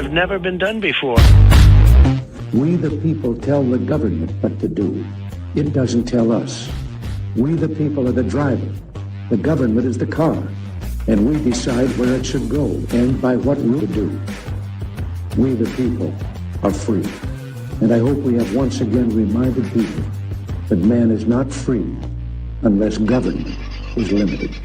have never been done before. We the people tell the government what to do. It doesn't tell us. We the people are the driver. The government is the car. And we decide where it should go and by what route to do. We the people are free. And I hope we have once again reminded people that man is not free unless government is limited.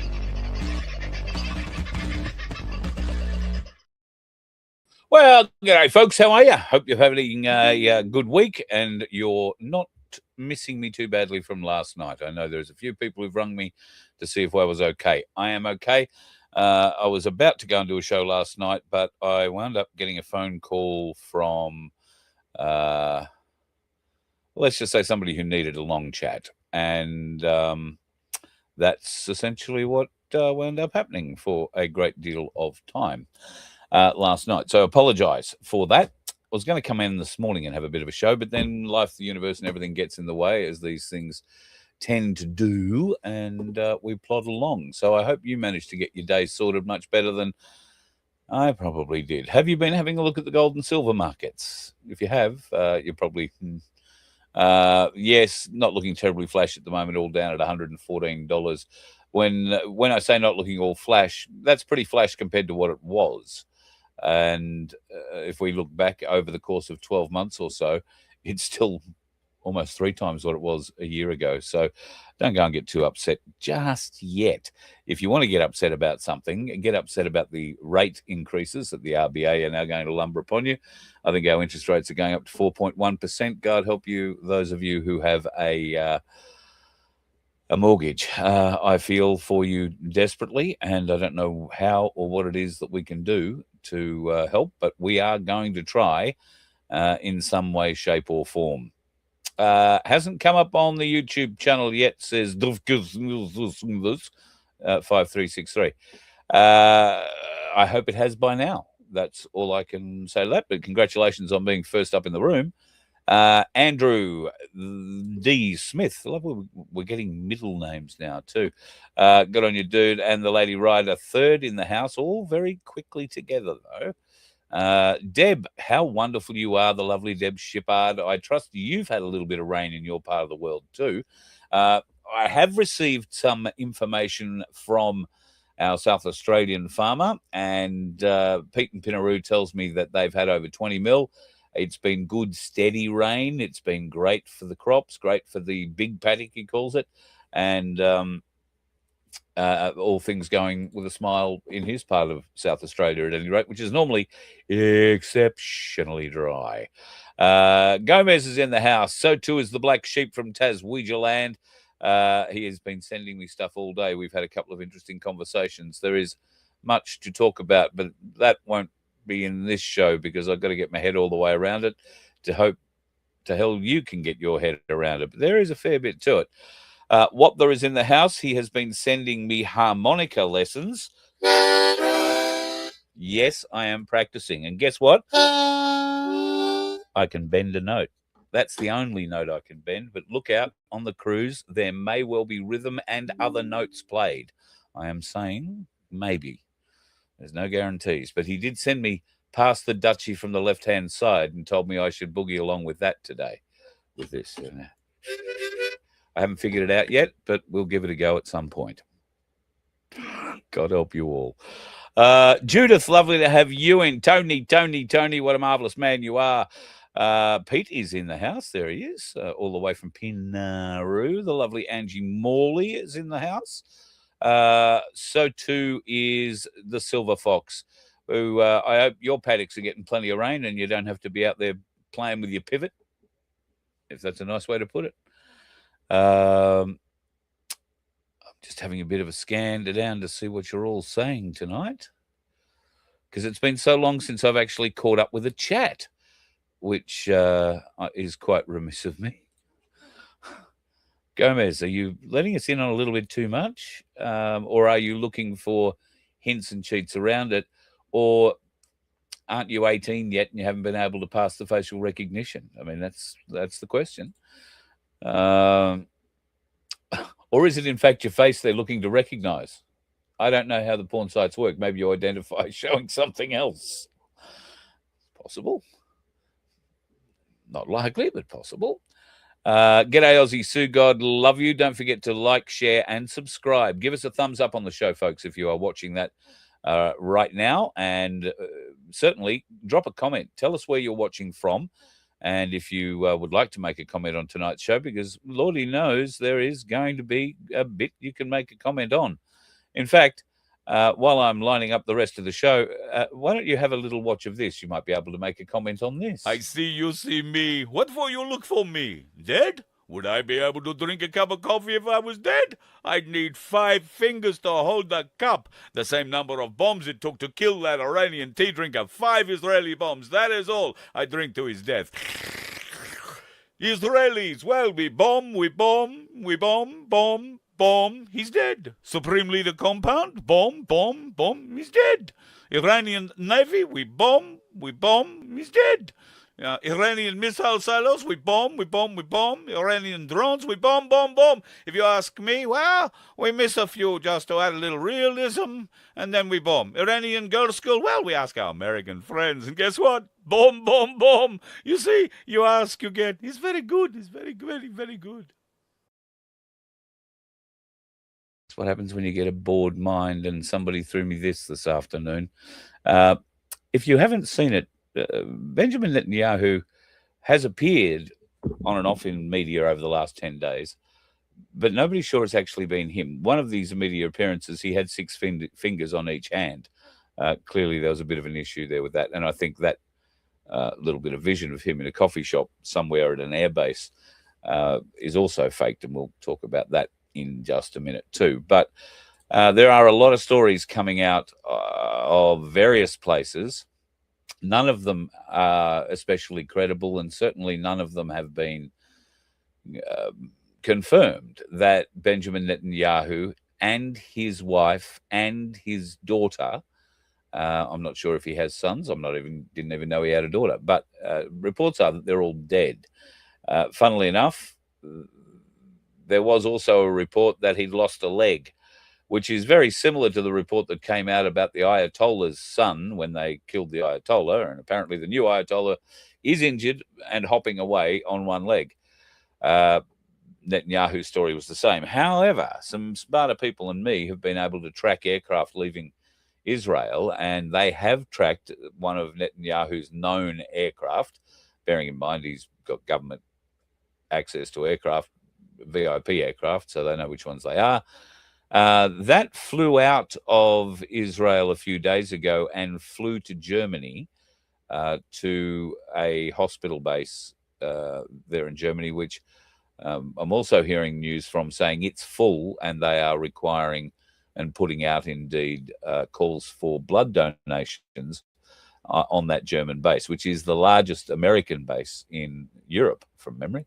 Well, g'day, folks. How are you? Hope you're having a good week and you're not missing me too badly from last night. I know there's a few people who've rung me to see if I was okay. I am okay. I was about to go and do a show last night, but I wound up getting a phone call from, let's just say somebody who needed a long chat. And that's essentially what wound up happening for a great deal of time last night. So I apologize for that. I was going to come in this morning and have a bit of a show, but then life, the universe, and everything gets in the way, as these things tend to do, and we plod along. So I hope you managed to get your day sorted much better than I probably did. Have you been having a look at the gold and silver markets? If you have, you're probably, yes, not looking terribly flash at the moment, all down at $114. When I say not looking all flash, that's pretty flash compared to what it was. And if we look back over the course of 12 months or so, it's still almost 3 times what it was a year ago. So don't go and get too upset just yet. If you want to get upset about something, get upset about the rate increases that the RBA are now going to lumber upon you. I think our interest rates are going up to 4.1%. God help you, those of you who have a mortgage. I feel for you desperately, and I don't know how or what it is that we can do to help, but we are going to try in some way, shape, or form. Hasn't come up on the YouTube channel yet, says 5363. I hope it has by now. That's all I can say to that, but congratulations on being first up in the room. Andrew D. Smith. I love we're getting middle names now too. Good on you, dude. And the Lady Rider, third in the house, all very quickly together though. Deb, how wonderful you are, the lovely Deb Shippard. I trust you've had a little bit of rain in your part of the world too. I have received some information from our South Australian farmer, and Pete and Pinaroo tells me that they've had over 20 mil. It's been good, steady rain. It's been great for the crops, great for the big paddock, he calls it, and all things going with a smile in his part of South Australia at any rate, which is normally exceptionally dry. Gomez is in the house. So too is the black sheep from Taswegia land. He has been sending me stuff all day. We've had a couple of interesting conversations. There is much to talk about, but that won't be in this show because I've got to get my head all the way around it to hope to hell you can get your head around it. But there is a fair bit to it. What there is in the house, he has been sending me harmonica lessons. Yes, I am practicing. And guess what? I can bend a note. That's the only note I can bend. But look out, on the cruise, there may well be rhythm and other notes played. I am saying maybe. There's no guarantees. But he did send me past the duchy from the left-hand side and told me I should boogie along with that today. With this. I haven't figured it out yet, but we'll give it a go at some point. God help you all. Judith, lovely to have you in. Tony, what a marvellous man you are. Pete is in the house. There he is, all the way from Pinaroo. The lovely Angie Morley is in the house. So too is the Silver Fox, who I hope your paddocks are getting plenty of rain and you don't have to be out there playing with your pivot, if that's a nice way to put it. I'm just having a bit of a scan down to see what you're all saying tonight, because it's been so long since I've actually caught up with a chat, which is quite remiss of me. Gomez, are you letting us in on a little bit too much, or are you looking for hints and cheats around it, or aren't you 18 yet and you haven't been able to pass the facial recognition? I mean, that's the question. Or is it in fact your face they're looking to recognize? I don't know how the porn sites work. Maybe you identify showing something else. Possible. Not likely, but possible. G'day, Aussie Sue God. Love you. Don't forget to like, share, and subscribe. Give us a thumbs up on the show, folks, if you are watching that right now. And certainly drop a comment. Tell us where you're watching from. And if you would like to make a comment on tonight's show, because Lordy knows there is going to be a bit you can make a comment on. In fact, while I'm lining up the rest of the show, why don't you have a little watch of this? You might be able to make a comment on this. I see you see me. What for you look for me? Dead? Would I be able to drink a cup of coffee if I was dead? I'd need 5 fingers to hold the cup. The same number of bombs it took to kill that Iranian tea drinker. 5 Israeli bombs. That is all. I drink to his death. Israelis, well, we bomb, bomb. Bomb, he's dead. Supreme Leader compound, bomb, he's dead. Iranian Navy, we bomb, he's dead. Iranian missile silos, we bomb. Iranian drones, we bomb. If you ask me, well, we miss a few just to add a little realism, and then we bomb. Iranian girls' school, well, we ask our American friends, and guess what? Bomb. You see, you ask, you get. He's very good. He's very good. That's what happens when you get a bored mind, and somebody threw me this afternoon. If you haven't seen it, Benjamin Netanyahu has appeared on and off in media over the last 10 days, but nobody's sure it's actually been him. One of these media appearances, he had 6 fingers on each hand. Clearly, there was a bit of an issue there with that, and I think that little bit of vision of him in a coffee shop somewhere at an airbase is also faked, and we'll talk about that in just a minute too. But there are a lot of stories coming out of various places. None of them are especially credible, and certainly none of them have been confirmed that Benjamin Netanyahu and his wife and his daughter, I'm not sure if he has sons, didn't even know he had a daughter, but reports are that they're all dead. Funnily enough, there was also a report that he'd lost a leg, which is very similar to the report that came out about the Ayatollah's son when they killed the Ayatollah. And apparently the new Ayatollah is injured and hopping away on one leg. Netanyahu's story was the same. However, some smarter people than me have been able to track aircraft leaving Israel, and they have tracked one of Netanyahu's known aircraft, bearing in mind he's got government access to aircraft, VIP aircraft, so they know which ones they are. That flew out of Israel a few days ago and flew to Germany, to a hospital base there in Germany, which I'm also hearing news from saying it's full, and they are requiring and putting out indeed calls for blood donations on that German base, which is the largest American base in Europe from memory.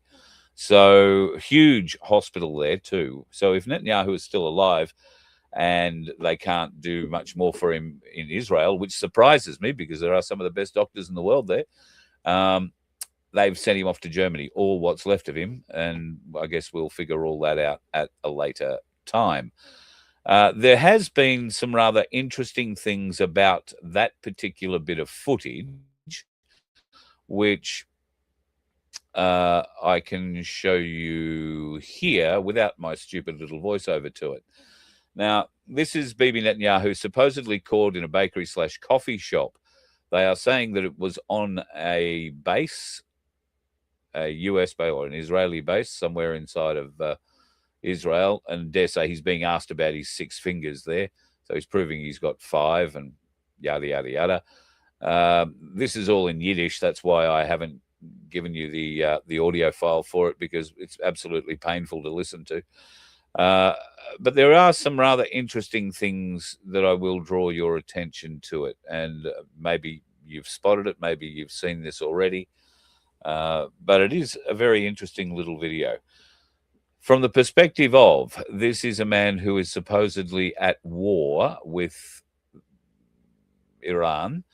So huge hospital there too. So if Netanyahu is still alive and they can't do much more for him in Israel, which surprises me because there are some of the best doctors in the world there, they've sent him off to Germany, or what's left of him. And I guess we'll figure all that out at a later time. There has been some rather interesting things about that particular bit of footage, which I can show you here without my stupid little voiceover to it. Now, this is Bibi Netanyahu supposedly caught in a bakery/coffee shop. They are saying that it was on a base, a US base or an Israeli base somewhere inside of Israel, and dare say he's being asked about his 6 fingers there. So he's proving he's got 5 and yada, yada, yada. This is all in Yiddish. That's why I haven't given you the audio file for it, because it's absolutely painful to listen to. But there are some rather interesting things that I will draw your attention to it. And maybe you've spotted it, maybe you've seen this already. But it is a very interesting little video. From the perspective of, this is a man who is supposedly at war with Iran,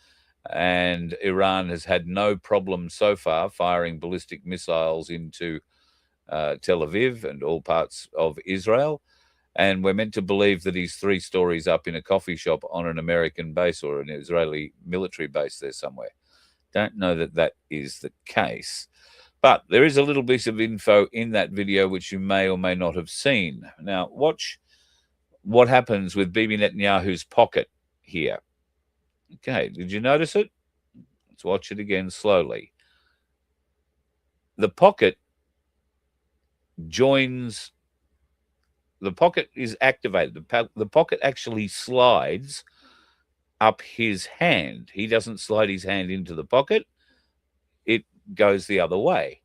and Iran has had no problem so far firing ballistic missiles into Tel Aviv and all parts of Israel. And we're meant to believe that he's 3 stories up in a coffee shop on an American base or an Israeli military base there somewhere. Don't know that that is the case. But there is a little bit of info in that video which you may or may not have seen. Now, watch what happens with Bibi Netanyahu's pocket here. Okay, did you notice it? Let's watch it again slowly. The pocket joins, the pocket is activated. The pocket actually slides up his hand. He doesn't slide his hand into the pocket. It goes the other way.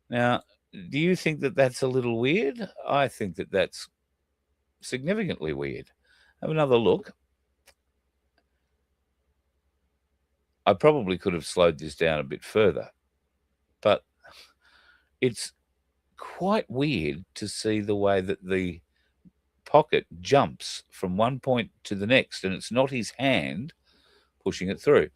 Now, do you think that that's a little weird? I think that that's significantly weird. Have another look. I probably could have slowed this down a bit further, but it's quite weird to see the way that the pocket jumps from one point to the next, and it's not his hand pushing it through.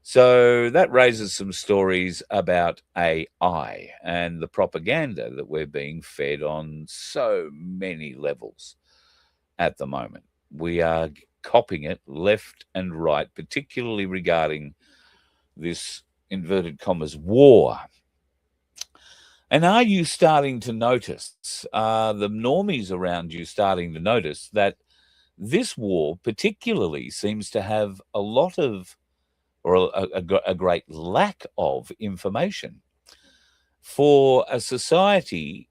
So that raises some stories about AI and the propaganda that we're being fed on so many levels at the moment. We are copying it left and right, particularly regarding this inverted commas war. And are you starting to notice, the normies around you starting to notice that this war particularly seems to have a lot of, or a great lack of information for a society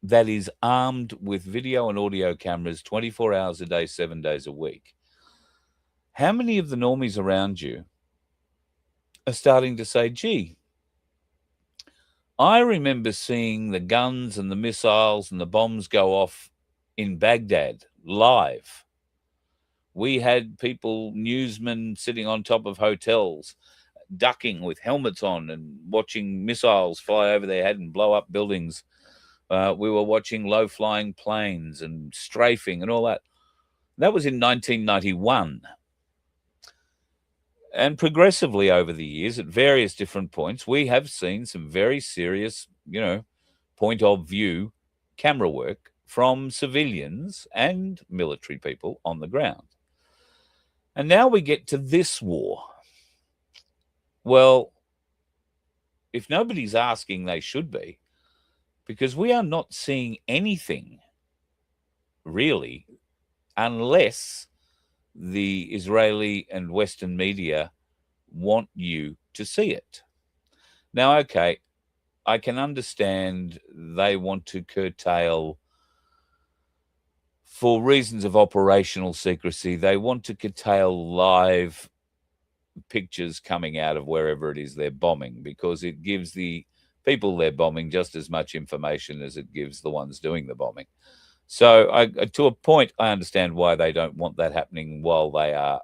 that is armed with video and audio cameras 24 hours a day, 7 days a week? How many of the normies around you are starting to say, gee, I remember seeing the guns and the missiles and the bombs go off in Baghdad live. We had people, newsmen, sitting on top of hotels, ducking with helmets on and watching missiles fly over their head and blow up buildings. We were watching low-flying planes and strafing and all that. That was in 1991. And progressively over the years, at various different points, we have seen some very serious, point of view camera work from civilians and military people on the ground. And now we get to this war. Well, if nobody's asking, they should be, because we are not seeing anything really unless the Israeli and Western media want you to see it. Now, okay, I can understand they want to curtail, for reasons of operational secrecy, they want to curtail live pictures coming out of wherever it is they're bombing, because it gives the people they're bombing just as much information as it gives the ones doing the bombing. So to a point, I understand why they don't want that happening while they are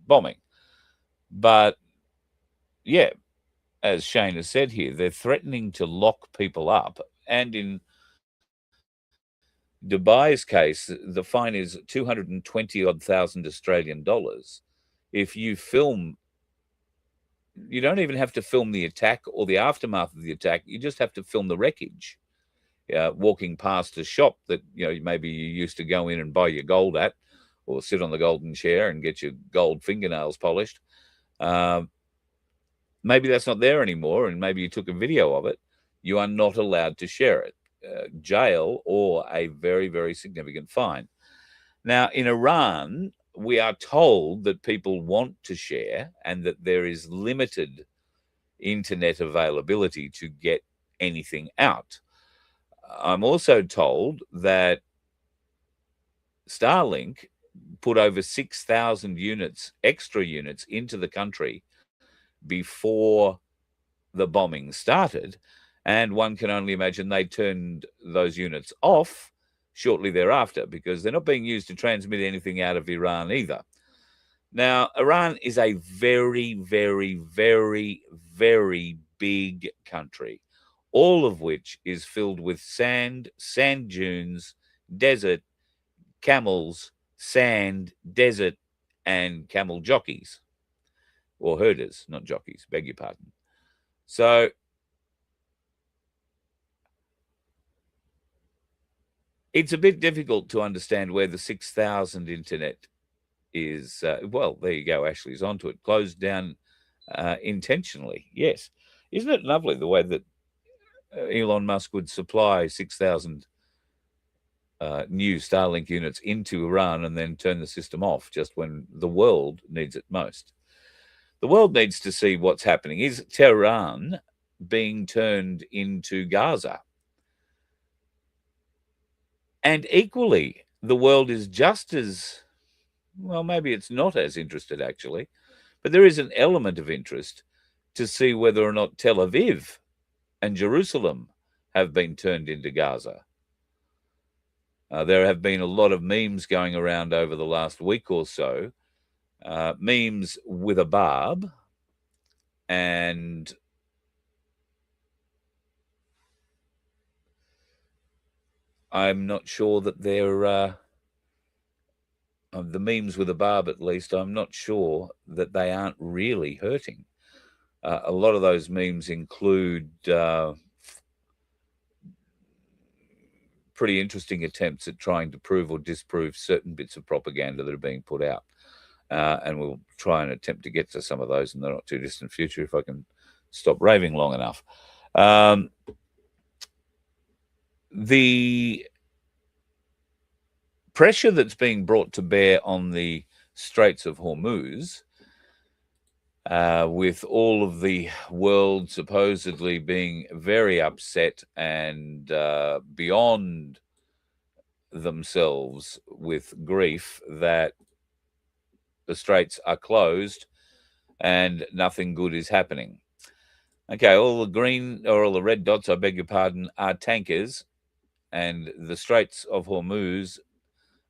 bombing. But yeah, as Shane has said here, they're threatening to lock people up. And in Dubai's case, the fine is 220,000 Australian dollars. If you film, you don't even have to film the attack or the aftermath of the attack. You just have to film the wreckage. Walking past a shop that, maybe you used to go in and buy your gold at, or sit on the golden chair and get your gold fingernails polished. Maybe that's not there anymore, and maybe you took a video of it. You are not allowed to share it. Jail or a very, very significant fine. Now, in Iran, we are told that people want to share and that there is limited internet availability to get anything out. I'm also told that Starlink put over 6,000 units, extra units, into the country before the bombing started. And one can only imagine they turned those units off shortly thereafter, because they're not being used to transmit anything out of Iran either. Now, Iran is a very, very, very, very big country, all of which is filled with sand dunes, desert, camels, sand, desert, and camel jockeys, or herders, not jockeys, beg your pardon. So it's a bit difficult to understand where the 6,000 internet is, well, there you go. Ashley's onto it. Closed down intentionally. Yes. Isn't it lovely the way that Elon Musk would supply 6,000 new Starlink units into Iran and then turn the system off just when the world needs it most? The world needs to see what's happening. Is Tehran being turned into Gaza? And equally, the world is just as, well, maybe it's not as interested actually, but there is an element of interest to see whether or not Tel Aviv and Jerusalem have been turned into Gaza. There have been a lot of memes going around over the last week or so, memes with a barb, and I'm not sure that they're the memes with a barb, at least. I'm not sure that they aren't really hurting. A lot of those memes include pretty interesting attempts at trying to prove or disprove certain bits of propaganda that are being put out. And we'll try and attempt to get to some of those in the not too distant future if I can stop raving long enough. The pressure that's being brought to bear on the Straits of Hormuz, with all of the world supposedly being very upset and beyond themselves with grief that the straits are closed and nothing good is happening. Okay, all the green or all the red dots, I beg your pardon, are tankers, and the Straits of Hormuz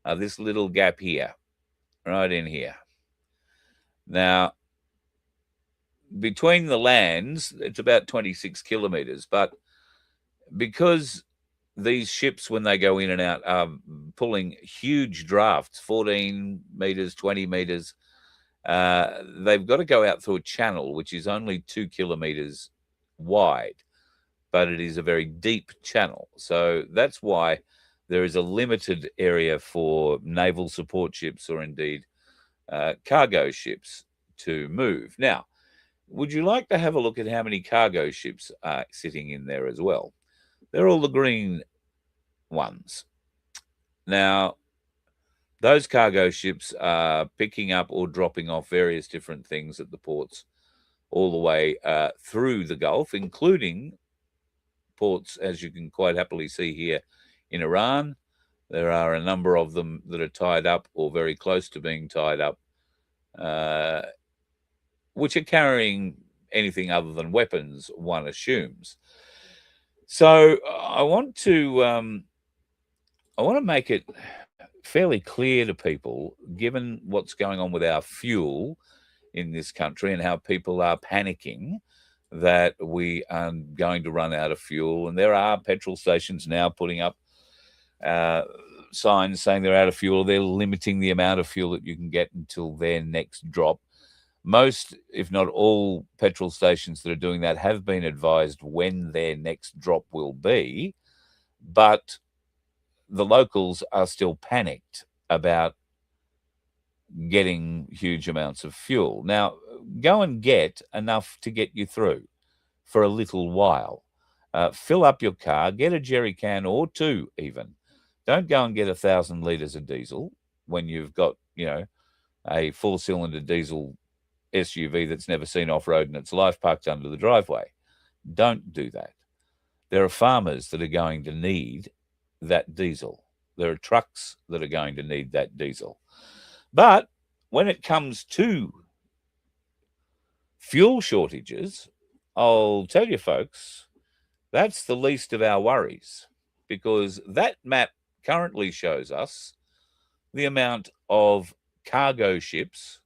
are this little gap here, right in here. Now, between the lands, it's about 26 kilometers, but because these ships, when they go in and out, are pulling huge drafts, 14 meters, 20 meters, they've got to go out through a channel, which is only 2 kilometers wide, but it is a very deep channel. So that's why there is a limited area for naval support ships or indeed cargo ships to move. Now, would you like to have a look at how many cargo ships are sitting in there as well? They're all the green ones. Now, those cargo ships are picking up or dropping off various different things at the ports all the way through the Gulf, including ports, as you can quite happily see here in Iran. There are a number of them that are tied up or very close to being tied up, which are carrying anything other than weapons, one assumes. So I want to make it fairly clear to people, given what's going on with our fuel in this country and how people are panicking that we are going to run out of fuel. And there are petrol stations now putting up signs saying they're out of fuel. They're limiting the amount of fuel that you can get until their next drop. Most, if not all, petrol stations that are doing that have been advised when their next drop will be, but the locals are still panicked about getting huge amounts of fuel. Now, go and get enough to get you through for a little while. Fill up your car, get a jerry can or two even. Don't go and get 1,000 litres of diesel when you've got, a four-cylinder diesel SUV that's never seen off-road in its life parked under the driveway. Don't do that. There are farmers that are going to need that diesel. There are trucks that are going to need that diesel. But when it comes to fuel shortages, I'll tell you folks, that's the least of our worries, because that map currently shows us the amount of cargo ships.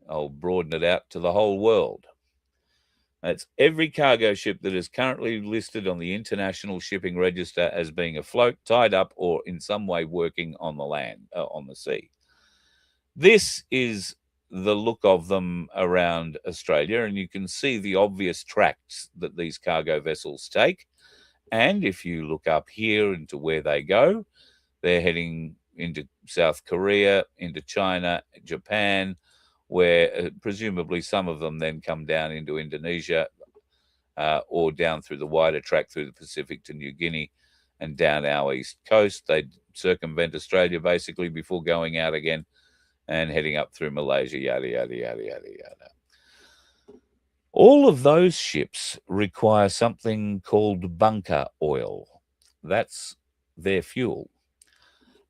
I'll broaden it out to the whole world. That's every cargo ship that is currently listed on the International Shipping Register as being afloat, tied up, or in some way working on the land, on the sea. This is the look of them around Australia, and you can see the obvious tracks that these cargo vessels take. And if you look up here into where they go, they're heading into South Korea, into China, Japan, where presumably some of them then come down into Indonesia or down through the wider track through the Pacific to New Guinea and down our east coast. They circumvent Australia basically before going out again and heading up through Malaysia, yada, yada, yada, yada, yada. All of those ships require something called bunker oil. That's their fuel.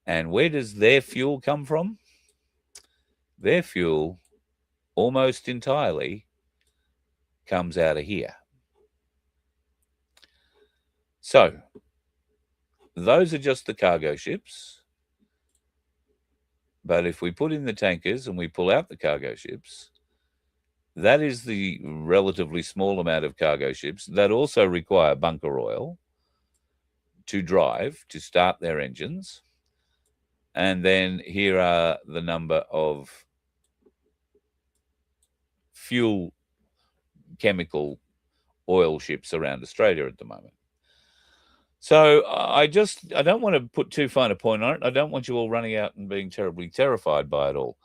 And where does their fuel come from? Their fuel almost entirely comes out of here. So, those are just the cargo ships. But if we put in the tankers and we pull out the cargo ships, that is the relatively small amount of cargo ships that also require bunker oil to drive, to start their engines. And then here are the number of fuel chemical oil ships around Australia at the moment. So I don't want to put too fine a point on it. I don't want you all running out and being terribly terrified by it all.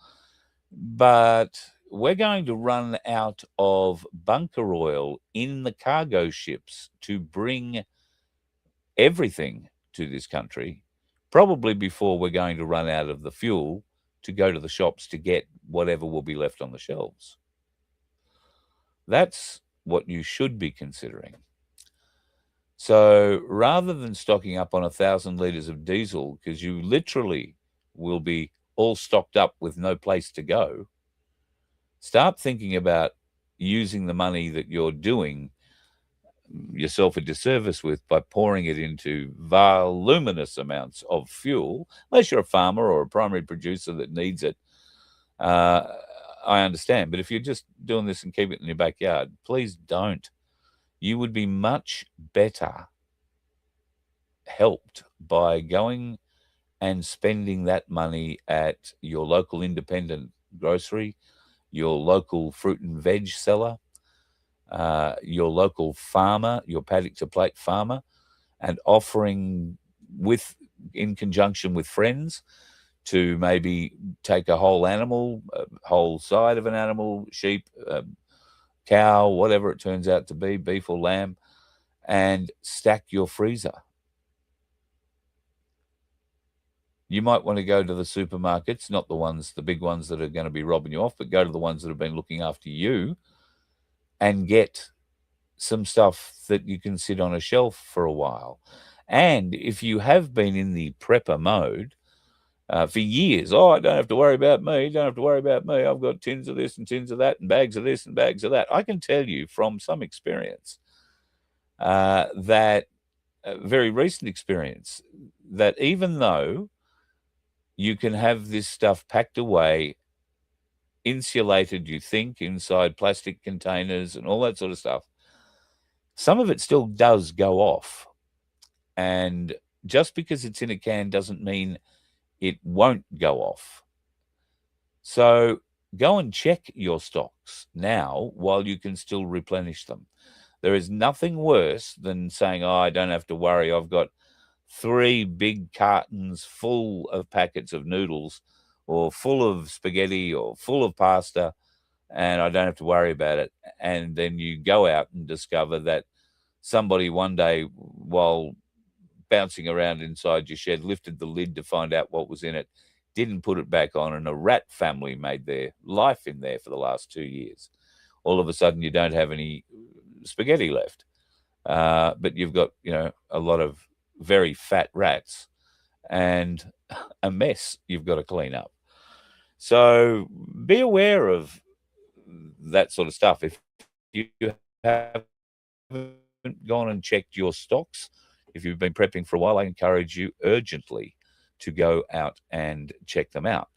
But we're going to run out of bunker oil in the cargo ships to bring everything to this country, probably before we're going to run out of the fuel to go to the shops to get whatever will be left on the shelves. That's what you should be considering. So rather than stocking up on 1,000 litres of diesel, because you literally will be all stocked up with no place to go, start thinking about using the money that you're doing yourself a disservice with by pouring it into voluminous amounts of fuel, unless you're a farmer or a primary producer that needs it. I understand. But if you're just doing this and keep it in your backyard, please don't. You would be much better helped by going and spending that money at your local independent grocery, your local fruit and veg seller, your local farmer, your paddock to plate farmer, and offering in conjunction with friends to maybe take a whole animal, a whole side of an animal, sheep, cow, whatever it turns out to be, beef or lamb, and stack your freezer. You might want to go to the supermarkets, not the big ones that are going to be robbing you off, but go to the ones that have been looking after you and get some stuff that you can sit on a shelf for a while. And if you have been in the prepper mode for years, I don't have to worry about me, don't have to worry about me, I've got tins of this and tins of that and bags of this and bags of that. I can tell you from some experience that very recent experience, that even though you can have this stuff packed away, insulated, you think, inside plastic containers and all that sort of stuff, some of it still does go off. And just because it's in a can doesn't mean it won't go off. So go and check your stocks now while you can still replenish them. There is nothing worse than saying, I don't have to worry, I've got 3 big cartons full of packets of noodles or full of spaghetti or full of pasta, and I don't have to worry about it. And then you go out and discover that somebody one day, while bouncing around inside your shed, lifted the lid to find out what was in it, didn't put it back on, and a rat family made their life in there for the last 2 years. All of a sudden, you don't have any spaghetti left, but you've got, a lot of very fat rats and a mess you've got to clean up. So be aware of that sort of stuff. If you haven't gone and checked your stocks, if you've been prepping for a while, I encourage you urgently to go out and check them out.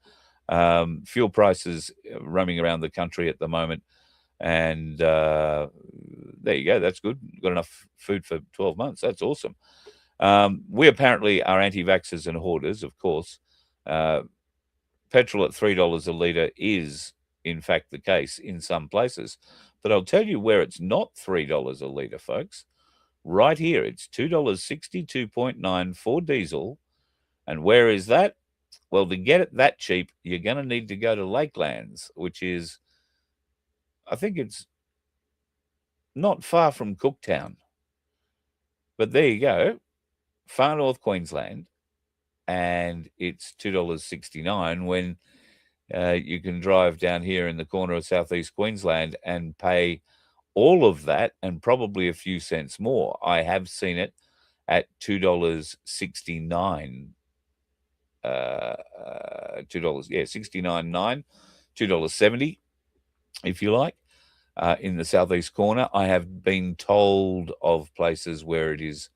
Fuel prices roaming around the country at the moment, and there you go. That's good. Got enough food for 12 months. That's awesome. We apparently are anti-vaxxers and hoarders, of course. Petrol at $3 a litre is, in fact, the case in some places. But I'll tell you where it's not $3 a litre, folks. Right here, it's $2.60, 2.9 for diesel. And where is that? Well, to get it that cheap, you're going to need to go to Lakelands, which is, I think it's not far from Cooktown. But there you go, far north Queensland, and it's $2.69 when you can drive down here in the corner of southeast Queensland and pay all of that and probably a few cents more. I have seen it at $2.69. $2, yeah, 69.9, $2.70, if you like, in the southeast corner. I have been told of places where it is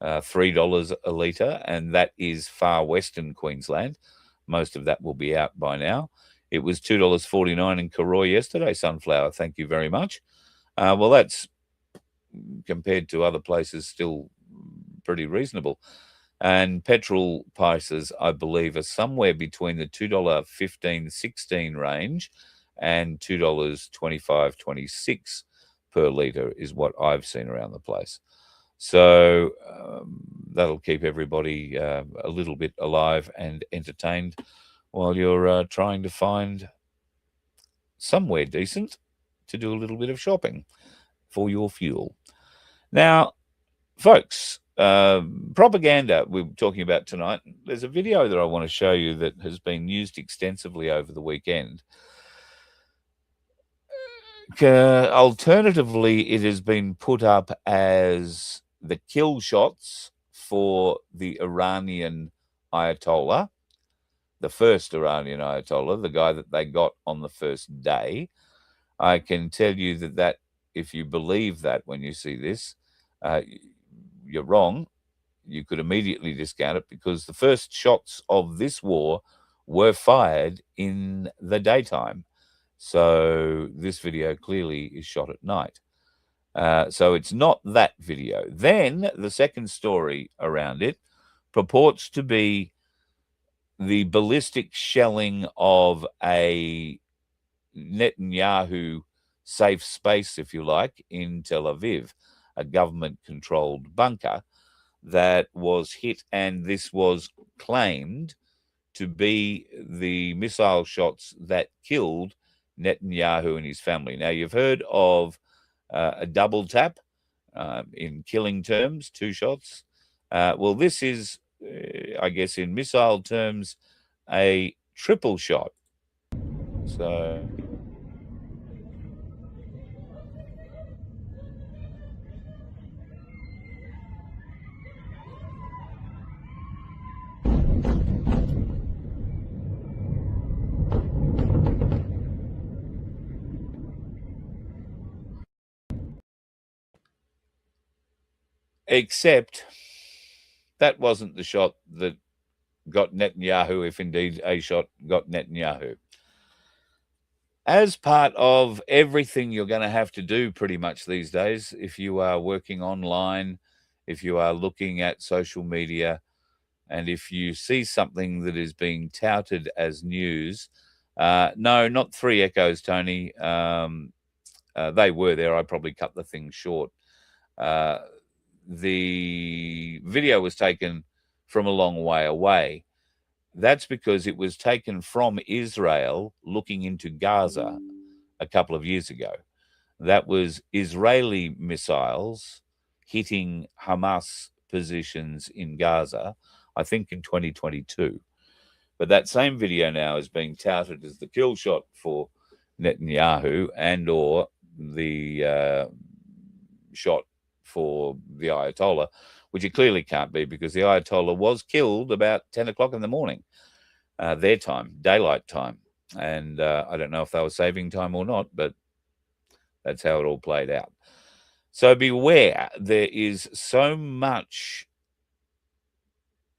$3 a litre, and that is far western Queensland. Most of that will be out by now. It was $2.49 in Karoi yesterday, Sunflower. Thank you very much. Well, that's, compared to other places, still pretty reasonable. And petrol prices, I believe, are somewhere between the $2.15-16 range and $2.25-26 per litre is what I've seen around the place. So that'll keep everybody a little bit alive and entertained while you're trying to find somewhere decent to do a little bit of shopping for your fuel. Now, folks, propaganda we're talking about tonight. There's a video that I want to show you that has been used extensively over the weekend. Alternatively, it has been put up as the kill shots for the Iranian Ayatollah, the first Iranian Ayatollah, the guy that they got on the first day. I can tell you that if you believe that when you see this, you're wrong. You could immediately discount it because the first shots of this war were fired in the daytime. So this video clearly is shot at night. So it's not that video. Then the second story around it purports to be the ballistic shelling of a Netanyahu safe space, if you like, in Tel Aviv, a government-controlled bunker that was hit, and this was claimed to be the missile shots that killed Netanyahu and his family. Now, you've heard of a double tap in killing terms, 2 shots. Well, this is, I guess, in missile terms, a triple shot. So except that wasn't the shot that got Netanyahu, if indeed a shot got Netanyahu. As part of everything you're going to have to do pretty much these days, if you are working online, if you are looking at social media, and if you see something that is being touted as news, no, not 3 echoes, Tony. They were there. I probably cut the thing short. The video was taken from a long way away. That's because it was taken from Israel looking into Gaza a couple of years ago. That was Israeli missiles hitting Hamas positions in Gaza, I think in 2022. But that same video now is being touted as the kill shot for Netanyahu and or the shot for the Ayatollah, which it clearly can't be because the Ayatollah was killed about 10 o'clock in the morning, their time, daylight time. And I don't know if they were saving time or not, but that's how it all played out. So beware, there is so much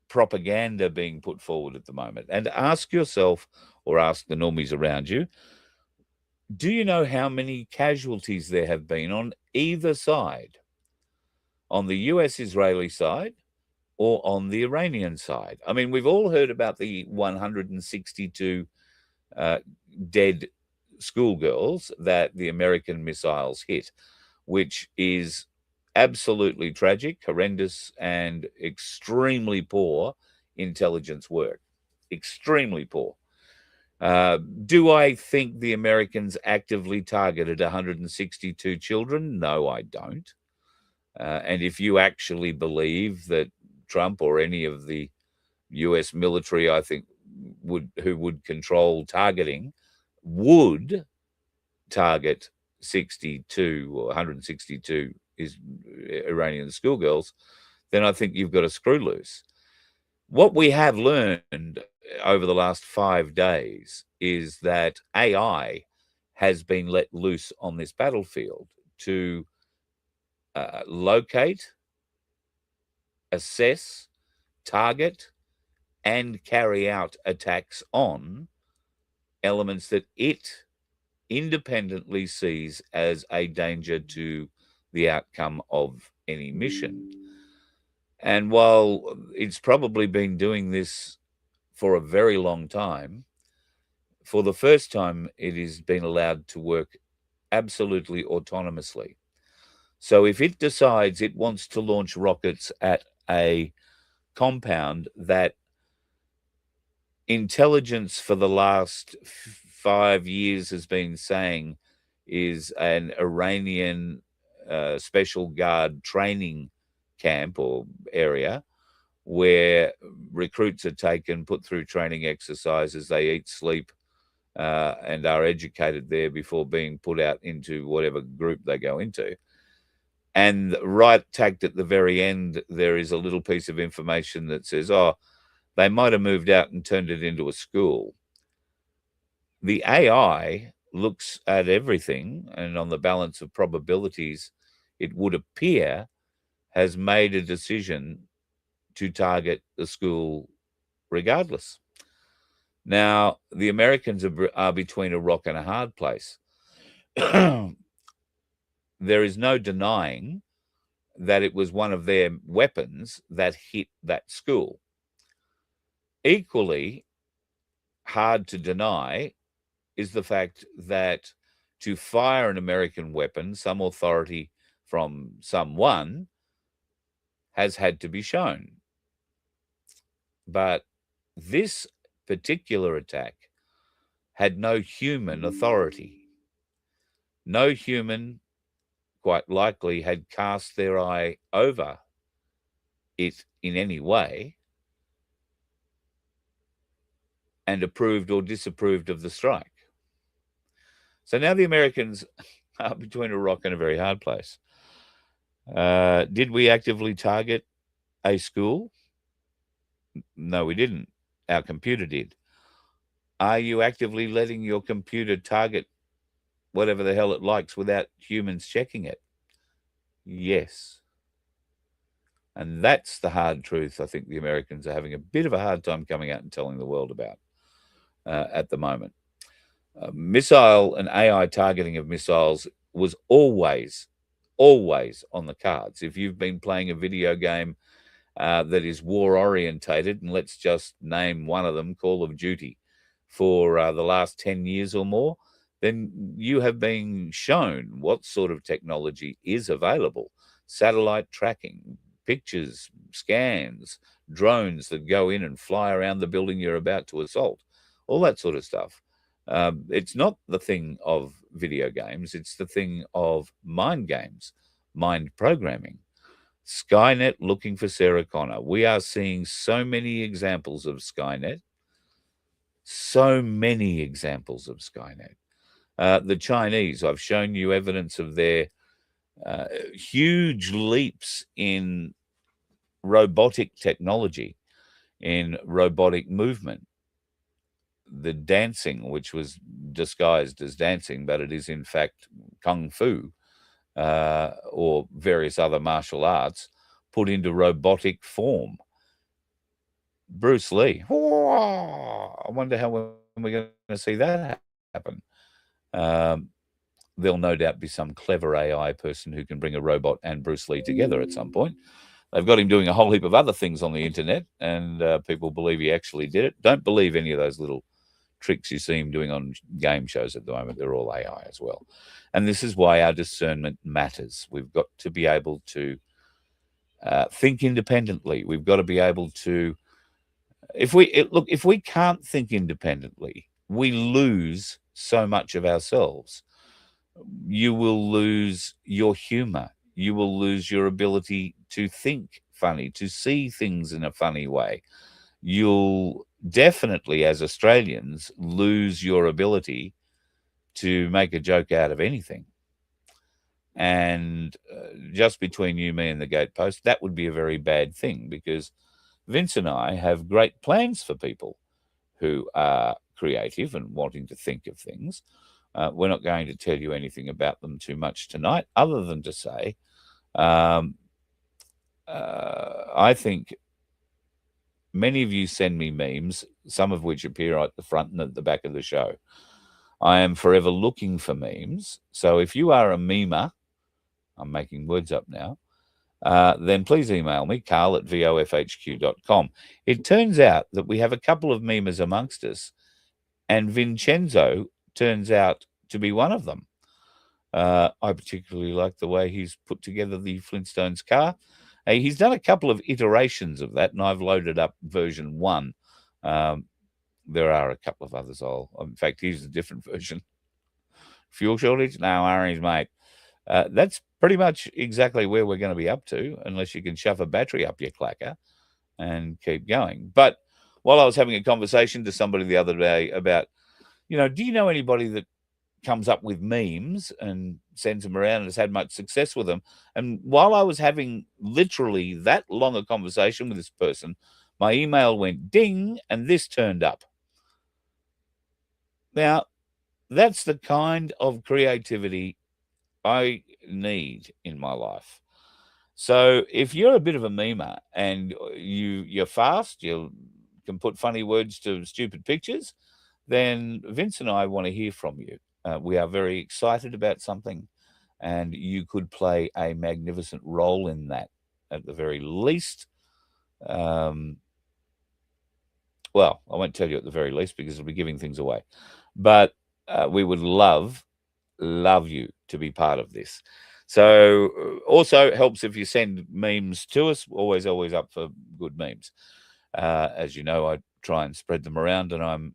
propaganda being put forward at the moment. And ask yourself, or ask the normies around you, do you know how many casualties there have been on either side? On the US-Israeli side or on the Iranian side? I mean, we've all heard about the 162 dead schoolgirls that the American missiles hit, which is absolutely tragic, horrendous, and extremely poor intelligence work. extremely poor. Do I think the Americans actively targeted 162 children? No, I don't. And if you actually believe that Trump or any of the US military, I think, who would control targeting, would target 62 or 162 Iranian schoolgirls, then I think you've got a screw loose. What we have learned over the last 5 days is that AI has been let loose on this battlefield to locate, assess, target, and carry out attacks on elements that it independently sees as a danger to the outcome of any mission. And while it's probably been doing this for a very long time, for the first time, it has been allowed to work absolutely autonomously. So if it decides it wants to launch rockets at a compound that intelligence for the last 5 years has been saying is an Iranian special guard training camp or area where recruits are taken, put through training exercises, they eat, sleep, and are educated there before being put out into whatever group they go into. And right tagged at the very end, there is a little piece of information that says, oh, they might have moved out and turned it into a school. The AI looks at everything, and on the balance of probabilities, it would appear has made a decision to target the school regardless. Now, the Americans are between a rock and a hard place. There is no denying that it was one of their weapons that hit that school. Equally hard to deny is the fact that to fire an American weapon, some authority from someone has had to be shown. But this particular attack had no human authority. No human, quite likely, had cast their eye over it in any way and approved or disapproved of the strike. So now the Americans are between a rock and a very hard place. Did we actively target a school? No, we didn't. Our computer did. Are you actively letting your computer target whatever the hell it likes without humans checking it? Yes. And that's the hard truth I think the Americans are having a bit of a hard time coming out and telling the world about at the moment. Missile and AI targeting of missiles was always on the cards. If you've been playing a video game that is war orientated, and let's just name one of them, Call of Duty, for the last 10 years or more, then you have been shown what sort of technology is available. Satellite tracking, pictures, scans, drones that go in and fly around the building you're about to assault, all that sort of stuff. It's not the thing of video games. It's the thing of mind games, mind programming. Skynet looking for Sarah Connor. We are seeing so many examples of Skynet. So many examples of Skynet. The Chinese, I've shown you evidence of their huge leaps in robotic technology, in robotic movement. The dancing, which was disguised as dancing, but it is in fact kung fu or various other martial arts put into robotic form. Bruce Lee. I wonder how when we're going to see that happen. There'll no doubt be some clever AI person who can bring a robot and Bruce Lee together at some point. They've got him doing a whole heap of other things on the internet, and people believe he actually did it. Don't believe any of those little tricks you see him doing on game shows at the moment. They're all AI as well. And this is why our discernment matters. We've got to be able to think independently. We've got to be able to if we can't think independently, we lose so much of ourselves. You will lose your humor. You will lose your ability to think funny, to see things in a funny way. You'll definitely, as Australians, lose your ability to make a joke out of anything. And just between you, me, and the gatepost, that would be a very bad thing, because Vince and I have great plans for people who are creative and wanting to think of things. We're not going to tell you anything about them too much tonight, other than to say, I think many of you send me memes, some of which appear at the front and at the back of the show. I am forever looking for memes. So if you are a memer, I'm making words up now, then please email me, carl@vofhq.com. It turns out that we have a couple of memers amongst us, and Vincenzo turns out to be one of them. I particularly like the way he's put together the Flintstones car. He's done a couple of iterations of that, and I've loaded up version 1. There are a couple of others. In fact, here's a different version. Fuel shortage? No worries, mate. That's pretty much exactly where we're going to be up to, unless you can shove a battery up your clacker and keep going. But while I was having a conversation to somebody the other day about, do you know anybody that comes up with memes and sends them around and has had much success with them? And while I was having literally that long a conversation with this person, my email went ding and this turned up. Now, that's the kind of creativity I need in my life. So if you're a bit of a memer and you're fast, you can put funny words to stupid pictures, then Vince and I want to hear from you. We are very excited about something, and you could play a magnificent role in that at the very least. Well, I won't tell you at the very least because it'll be giving things away. But we would love you to be part of this. So also helps if you send memes to us. Always up for good memes. As you know, I try and spread them around, and I'm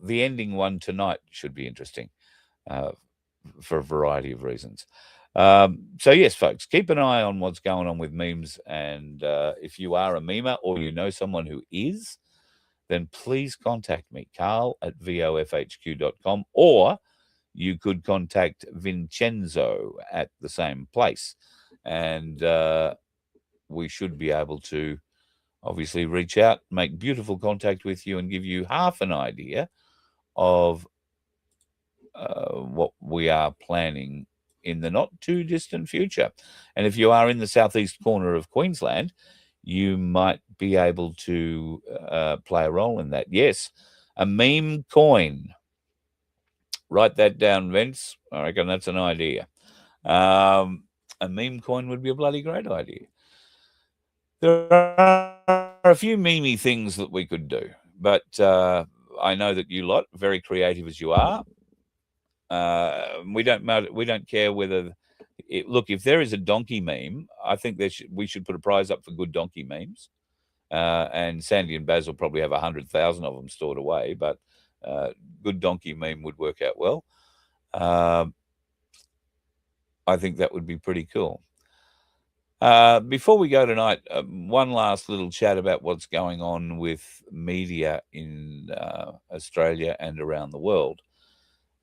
the ending one tonight should be interesting for a variety of reasons. So yes, folks, keep an eye on what's going on with memes. And if you are a memer or you know someone who is, then please contact me, carl@vofhq.com, or you could contact Vincenzo at the same place. And we should be able to obviously reach out, make beautiful contact with you, and give you half an idea of what we are planning in the not too distant future. And if you are in the southeast corner of Queensland, you might be able to play a role in that. Yes, a meme coin. Write that down, Vince. I reckon that's an idea. A meme coin would be a bloody great idea. There are a few memey things that we could do, but I know that you lot, very creative as you are, we don't care whether. Look, if there is a donkey meme, I think we should put a prize up for good donkey memes. And Sandy and Baz will probably have 100,000 of them stored away, but good donkey meme would work out well. I think that would be pretty cool. Before we go tonight, one last little chat about what's going on with media in Australia and around the world.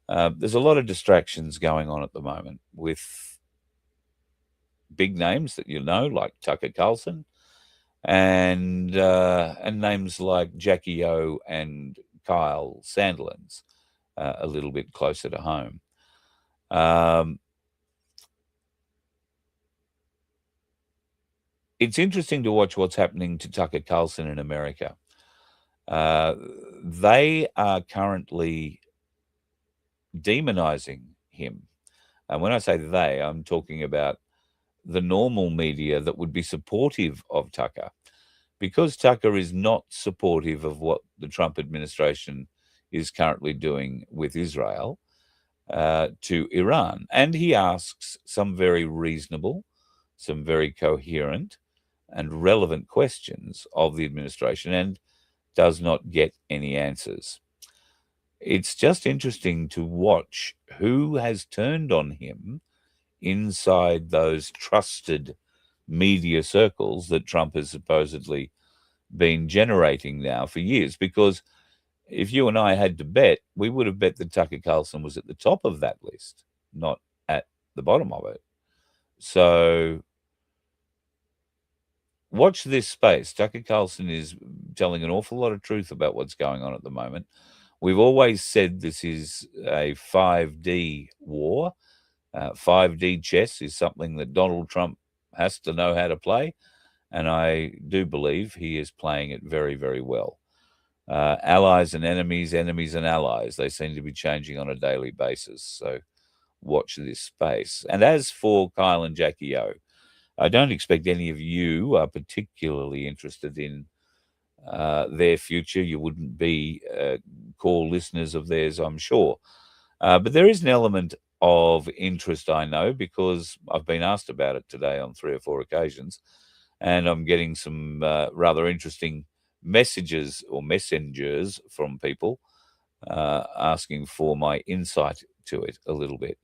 There's a lot of distractions going on at the moment with big names that you know, like Tucker Carlson, and names like Jackie O and Kyle Sandilands, a little bit closer to home. It's interesting to watch what's happening to Tucker Carlson in America. They are currently demonizing him. And when I say they, I'm talking about the normal media that would be supportive of Tucker, because Tucker is not supportive of what the Trump administration is currently doing with Israel to Iran. And he asks some very reasonable, some very coherent, and relevant questions of the administration and does not get any answers. It's just interesting to watch who has turned on him inside those trusted media circles that Trump has supposedly been generating now for years. Because if you and I had to bet, we would have bet that Tucker Carlson was at the top of that list, not at the bottom of it. So watch this space. Tucker Carlson is telling an awful lot of truth about what's going on at the moment. We've always said this is a 5D war. 5D chess is something that Donald Trump has to know how to play, and I do believe he is playing it very, very well. Allies and enemies, enemies and allies, they seem to be changing on a daily basis, so watch this space. And as for Kyle and Jackie O, I don't expect any of you are particularly interested in their future. You wouldn't be core listeners of theirs, I'm sure. But there is an element of interest, I know, because I've been asked about it today on 3 or 4 occasions, and I'm getting some rather interesting messages or messengers from people asking for my insight to it a little bit.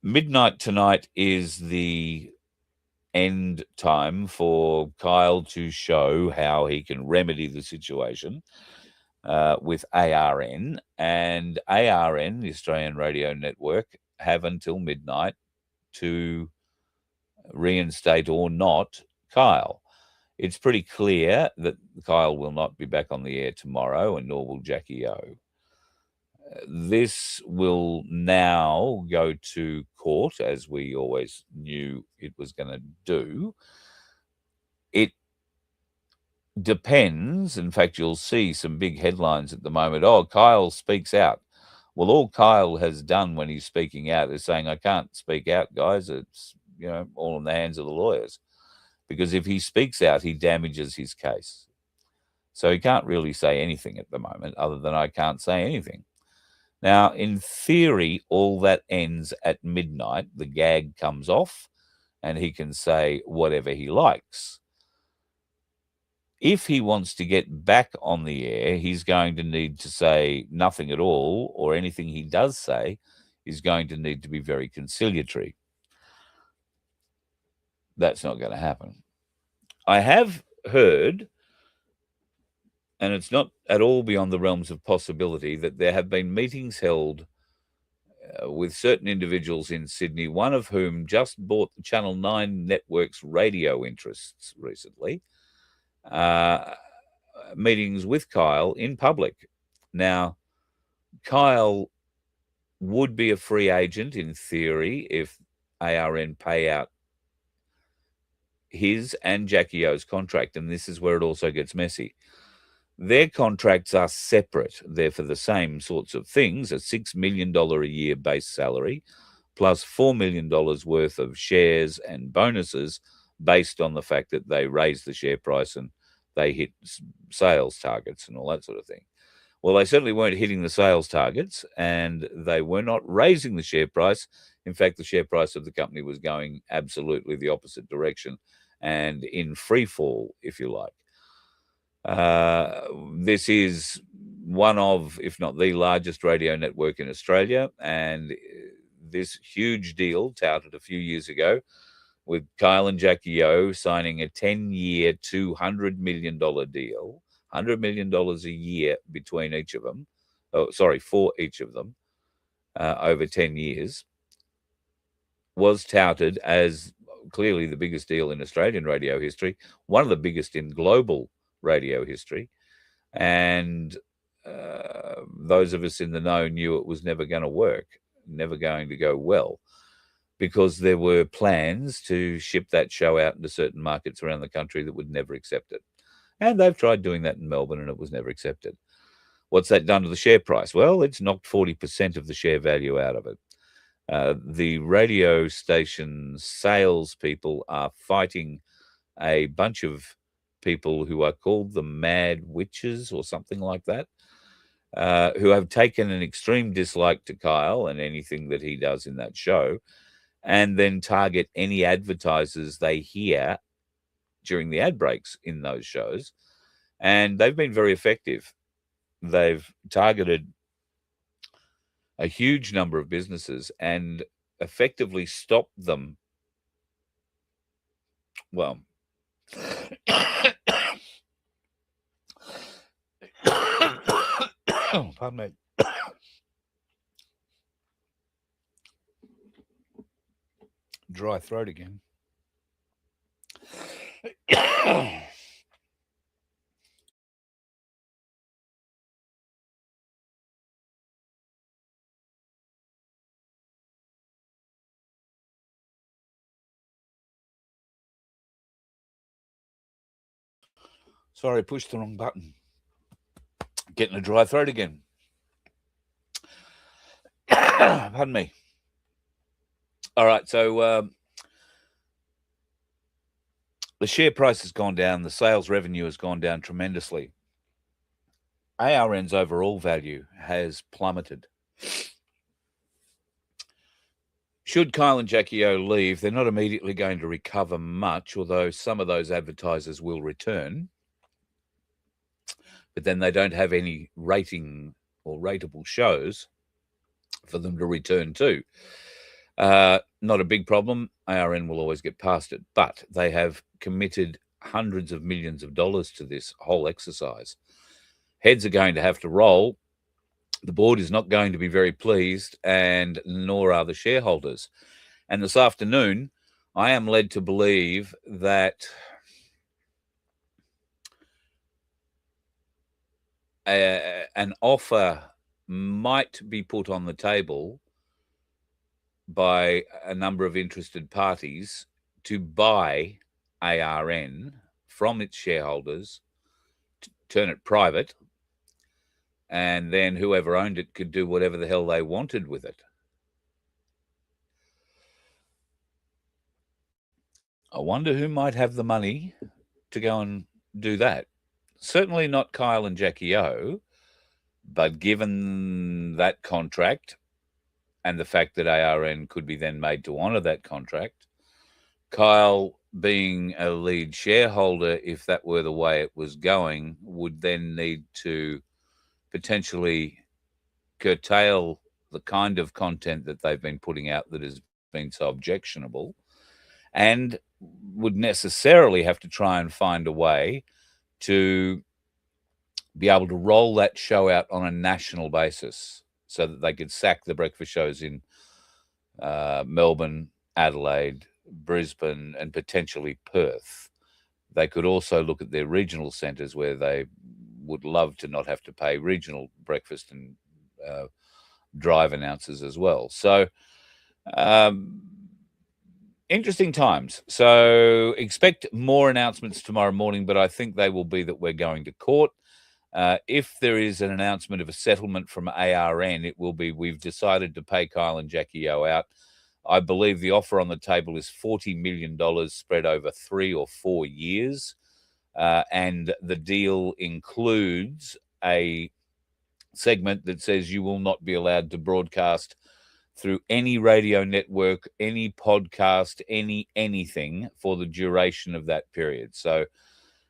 Midnight tonight is the end time for Kyle to show how he can remedy the situation with ARN. And ARN, the Australian Radio Network, have until midnight to reinstate or not Kyle. It's pretty clear that Kyle will not be back on the air tomorrow, and nor will Jackie O. This will now go to court, as we always knew it was going to do. It depends. In fact, you'll see some big headlines at the moment. Oh, Kyle speaks out. Well, all Kyle has done when he's speaking out is saying, I can't speak out, guys. It's, all in the hands of the lawyers. Because if he speaks out, he damages his case. So he can't really say anything at the moment other than I can't say anything. Now, in theory, all that ends at midnight. The gag comes off and he can say whatever he likes. If he wants to get back on the air, he's going to need to say nothing at all, or anything he does say is going to need to be very conciliatory. That's not going to happen. I have heard, and it's not at all beyond the realms of possibility, that there have been meetings held with certain individuals in Sydney, one of whom just bought the Channel 9 network's radio interests recently, meetings with Kyle in public. Now, Kyle would be a free agent in theory if ARN pay out his and Jackie O's contract, and this is where it also gets messy. Their contracts are separate. They're for the same sorts of things, a $6 million a year base salary, plus $4 million worth of shares and bonuses based on the fact that they raise the share price and they hit sales targets and all that sort of thing. Well, they certainly weren't hitting the sales targets, and they were not raising the share price. In fact, the share price of the company was going absolutely the opposite direction and in free fall, if you like. This is one of, if not the largest radio network in Australia, and this huge deal touted a few years ago with Kyle and Jackie O signing a 10-year, $200 million deal, $100 million a year between each of them, for each of them, over 10 years, was touted as clearly the biggest deal in Australian radio history, one of the biggest in global radio history. And those of us in the know knew it was never going to work, never going to go well, because there were plans to ship that show out into certain markets around the country that would never accept it. And they've tried doing that in Melbourne and it was never accepted. What's that done to the share price? Well, it's knocked 40% of the share value out of it. The radio station salespeople are fighting a bunch of people who are called the Mad Witches or something like that, who have taken an extreme dislike to Kyle and anything that he does in that show. and then target any advertisers they hear during the ad breaks in those shows. And they've been very effective. They've targeted a huge number of businesses and effectively stopped them. Well, pardon me. Dry throat again. Sorry, pushed the wrong button. Getting a dry throat again. Pardon me. All right, so the share price has gone down. The sales revenue has gone down tremendously. ARN's overall value has plummeted. Should Kyle and Jackie O leave, they're not immediately going to recover much, although some of those advertisers will return. But then they don't have any rating or rateable shows for them to return to. Not a big problem. ARN will always get past it, but they have committed hundreds of millions of dollars to this whole exercise. Heads are going to have to roll. The board is not going to be very pleased, and nor are the shareholders. And this afternoon, I am led to believe that an offer might be put on the table by a number of interested parties to buy ARN from its shareholders, turn it private, and then whoever owned it could do whatever the hell they wanted with it. I wonder who might have the money to go and do that. Certainly not Kyle and Jackie O, but given that contract and the fact that ARN could be then made to honour that contract, Kyle, being a lead shareholder, if that were the way it was going, would then need to potentially curtail the kind of content that they've been putting out that has been so objectionable, and would necessarily have to try and find a way to be able to roll that show out on a national basis so that they could sack the breakfast shows in Melbourne, Adelaide, Brisbane, and potentially Perth. They could also look at their regional centres where they would love to not have to pay regional breakfast and drive announcers as well. So interesting times. So expect more announcements tomorrow morning, but I think they will be that we're going to court. If there is an announcement of a settlement from ARN, it will be we've decided to pay Kyle and Jackie O out. I believe the offer on the table is $40 million spread over 3 or 4 years. And the deal includes a segment that says you will not be allowed to broadcast through any radio network, any podcast, anything for the duration of that period. So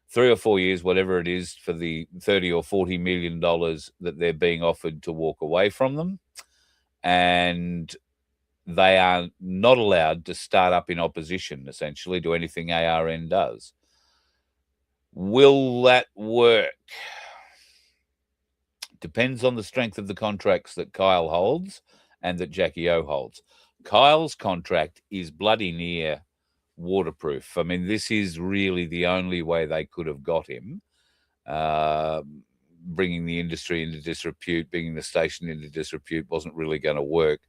3 or 4 years, whatever it is, for the $30 or $40 million that they're being offered to walk away from them. And they are not allowed to start up in opposition, essentially, to anything ARN does. Will that work? Depends on the strength of the contracts that Kyle holds and that Jackie O holds. Kyle's contract is bloody near waterproof. I mean, this is really the only way they could have got him. Bringing the industry into disrepute, bringing the station into disrepute wasn't really going to work.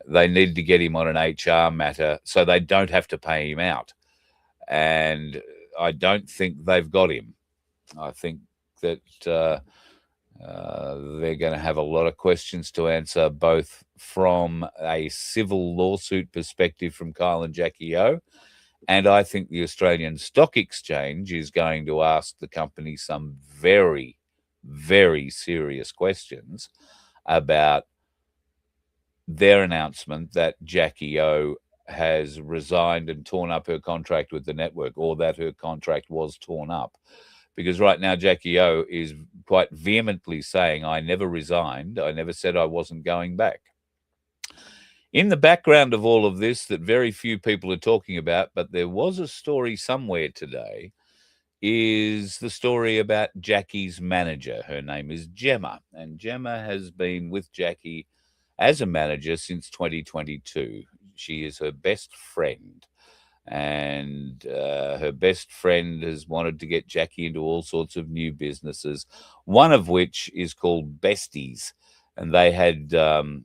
They needed to get him on an HR matter so they don't have to pay him out. And I don't think they've got him. I think that they're going to have a lot of questions to answer, both from a civil lawsuit perspective from Kyle and Jackie O, and I think the Australian Stock Exchange is going to ask the company some very, very serious questions about their announcement that Jackie O has resigned and torn up her contract with the network, or that her contract was torn up. Because right now, Jackie O is quite vehemently saying, I never resigned. I never said I wasn't going back. In the background of all of this that very few people are talking about, but there was a story somewhere today, is the story about Jackie's manager. Her name is Gemma, and Gemma has been with Jackie as a manager since 2022. She is her best friend, and her best friend has wanted to get Jackie into all sorts of new businesses, one of which is called Besties, and they had the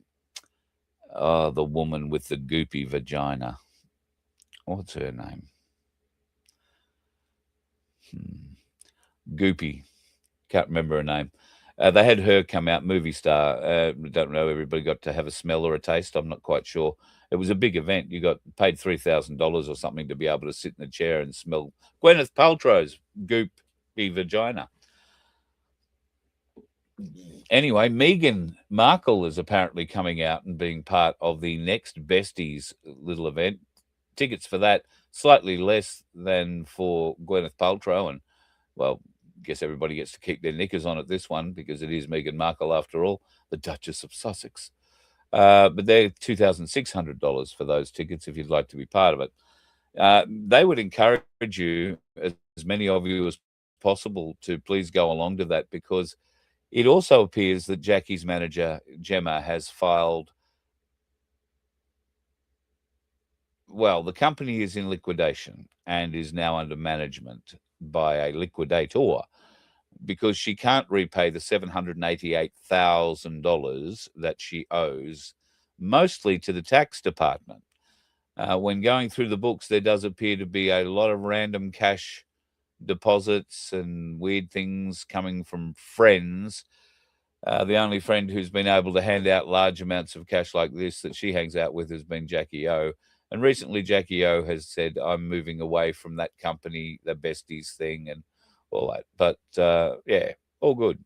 woman with the goopy vagina. What's her name? Goopy. Can't remember her name. They had her come out, movie star. Don't know, everybody got to have a smell or a taste. I'm not quite sure. It was a big event. You got paid $3,000 or something to be able to sit in a chair and smell Gwyneth Paltrow's goopy vagina. Anyway, Meghan Markle is apparently coming out and being part of the next Besties little event. Tickets for that slightly less than for Gwyneth Paltrow, and well, guess everybody gets to keep their knickers on at this one because it is Meghan Markle after all, the Duchess of Sussex. But they're $2,600 for those tickets if you'd like to be part of it. They would encourage you, as many of you as possible, to please go along to that, because it also appears that Jackie's manager, Gemma, has filed. Well, the company is in liquidation and is now under management by a liquidator because she can't repay the $788,000 that she owes, mostly to the tax department. When going through the books, there does appear to be a lot of random cash deposits and weird things coming from friends. The only friend who's been able to hand out large amounts of cash like this that she hangs out with has been Jackie O. And recently, Jackie O has said, I'm moving away from that company, the Besties thing and all that. But, yeah, all good.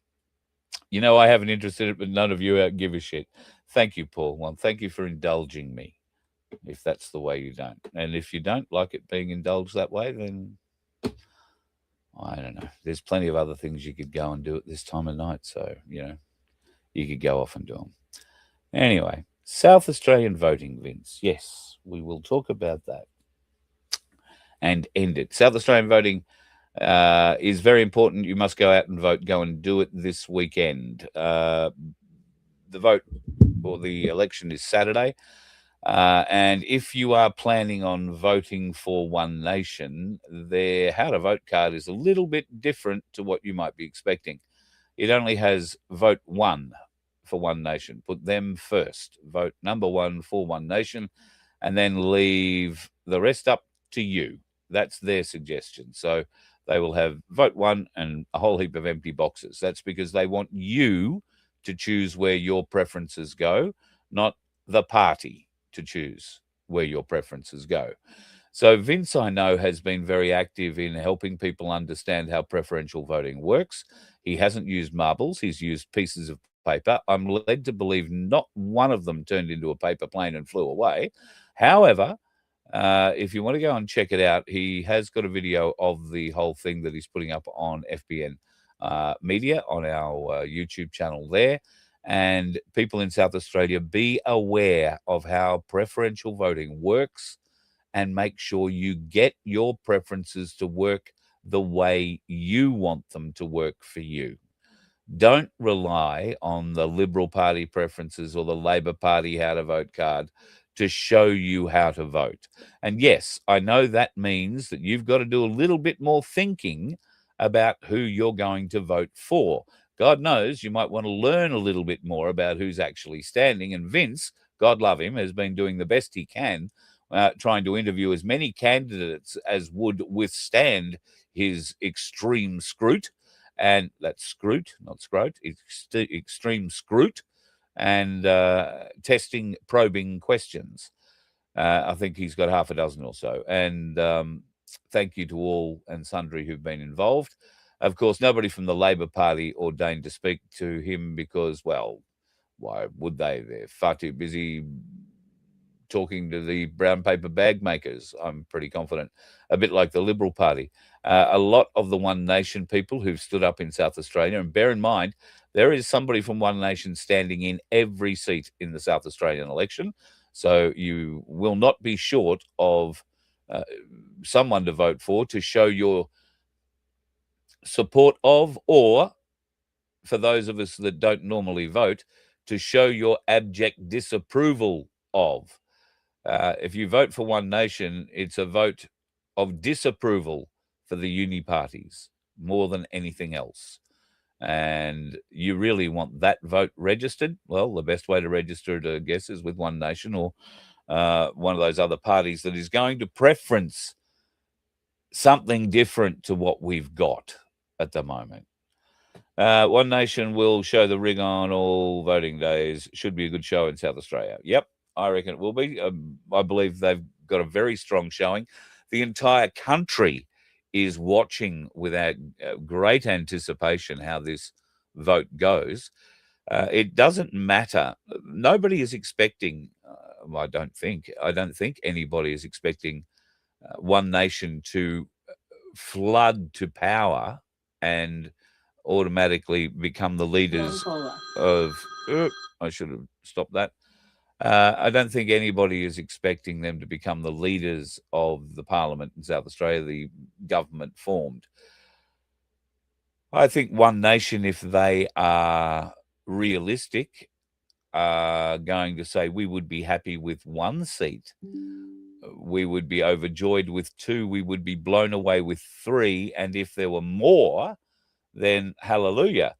You know, I have an interest in it, but none of you give a shit. Thank you, Paul. Well, thank you for indulging me, if that's the way you don't. And if you don't like it being indulged that way, then I don't know. There's plenty of other things you could go and do at this time of night. So, you know, you could go off and do them. Anyway, South Australian voting, Vince. Yes, we will talk about that and end it. South Australian voting is very important. You must go out and vote. Go and do it this weekend. The vote or the election is Saturday. And if you are planning on voting for One Nation, their how to vote card is a little bit different to what you might be expecting. It only has vote 1 for One Nation. Put them first. Vote number 1 for One Nation, and then leave the rest up to you. That's their suggestion. So they will have vote 1 and a whole heap of empty boxes. That's because they want you to choose where your preferences go, not the party to choose where your preferences go. So Vince, I know, has been very active in helping people understand how preferential voting works. He hasn't used marbles. He's used pieces of paper. I'm led to believe not one of them turned into a paper plane and flew away. However, if you want to go and check it out, he has got a video of the whole thing that he's putting up on FBN Media on our YouTube channel there. And people in South Australia, be aware of how preferential voting works and make sure you get your preferences to work the way you want them to work for you. Don't rely on the Liberal Party preferences or the Labor Party how to vote card to show you how to vote. And yes, I know that means that you've got to do a little bit more thinking about who you're going to vote for. God knows you might want to learn a little bit more about who's actually standing. And Vince, God love him, has been doing the best he can, trying to interview as many candidates as would withstand his extreme scrut. And that's scrut, not scrot, extreme scrut, and testing, probing questions. I think he's got half a dozen or so. And thank you to all and sundry who've been involved. Of course, nobody from the Labor Party ordained to speak to him because, well, why would they? They're far too busy talking to the brown paper bag makers, I'm pretty confident, a bit like the Liberal Party. A lot of the One Nation people who've stood up in South Australia, and bear in mind, there is somebody from One Nation standing in every seat in the South Australian election. So you will not be short of someone to vote for to show your support of, or for those of us that don't normally vote, to show your abject disapproval of. If you vote for One Nation, it's a vote of disapproval for the uni parties more than anything else. And you really want that vote registered? Well, the best way to register it, I guess, is with One Nation or one of those other parties that is going to preference something different to what we've got at the moment. One Nation will show the rig on all voting days. Should be a good show in South Australia. Yep, I reckon it will be. I believe they've got a very strong showing. The entire country is watching with great anticipation how this vote goes. It doesn't matter. Nobody is expecting. I don't think anybody is expecting One Nation to flood to power and automatically become the leaders of. I should have stopped that. I don't think anybody is expecting them to become the leaders of the parliament in South Australia, the government formed. I think One Nation, if they are realistic, are going to say we would be happy with one seat. We would be overjoyed with 2. We would be blown away with 3. And if there were more, then hallelujah.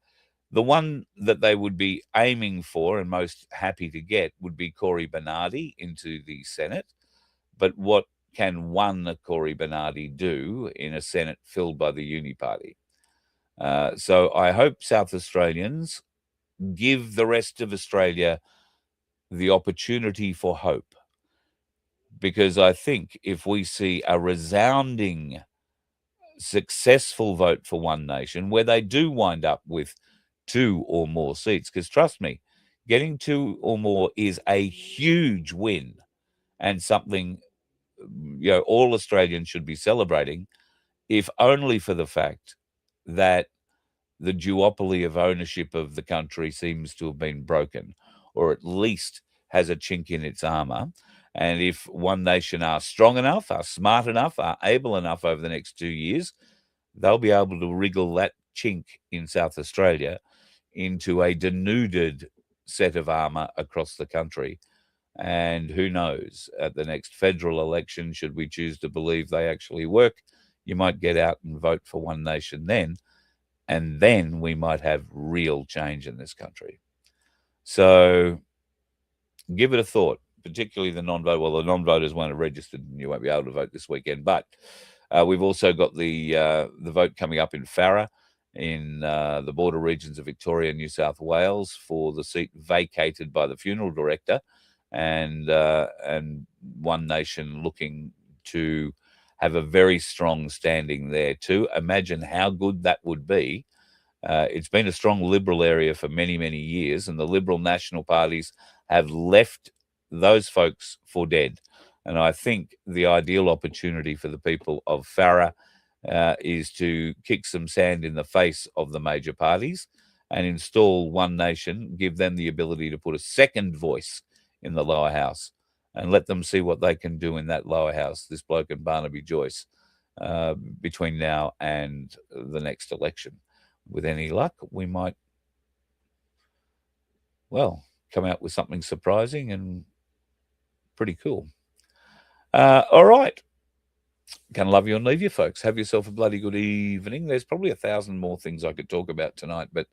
The one that they would be aiming for and most happy to get would be Cory Bernardi into the Senate. But what can one Cory Bernardi do in a Senate filled by the Uni Party? So I hope South Australians give the rest of Australia the opportunity for hope. Because I think if we see a resounding successful vote for One Nation, where they do wind up with 2 or more seats, because trust me, getting 2 or more is a huge win and something all Australians should be celebrating, if only for the fact that the duopoly of ownership of the country seems to have been broken, or at least has a chink in its armor. And if One Nation are strong enough, are smart enough, are able enough over the next 2 years, they'll be able to wriggle that chink in South Australia into a denuded set of armor across the country. And who knows, at the next federal election, should we choose to believe they actually work, you might get out and vote for One Nation then, and then we might have real change in this country. So give it a thought, particularly the non-vote. Well, the non-voters won't have registered and you won't be able to vote this weekend. But we've also got the vote coming up in Farrer in the border regions of Victoria and New South Wales for the seat vacated by the funeral director, and One Nation looking to have a very strong standing there too. Imagine how good that would be. It's been a strong Liberal area for many, many years, and the Liberal national parties have left those folks for dead. And I think the ideal opportunity for the people of Farrer is to kick some sand in the face of the major parties and install One Nation, give them the ability to put a second voice in the lower house and let them see what they can do in that lower house, this bloke and Barnaby Joyce, between now and the next election. With any luck, we might, well, come out with something surprising and pretty cool. All right. Can love you and leave you, folks. Have yourself a bloody good evening. There's probably 1,000 more things I could talk about tonight, but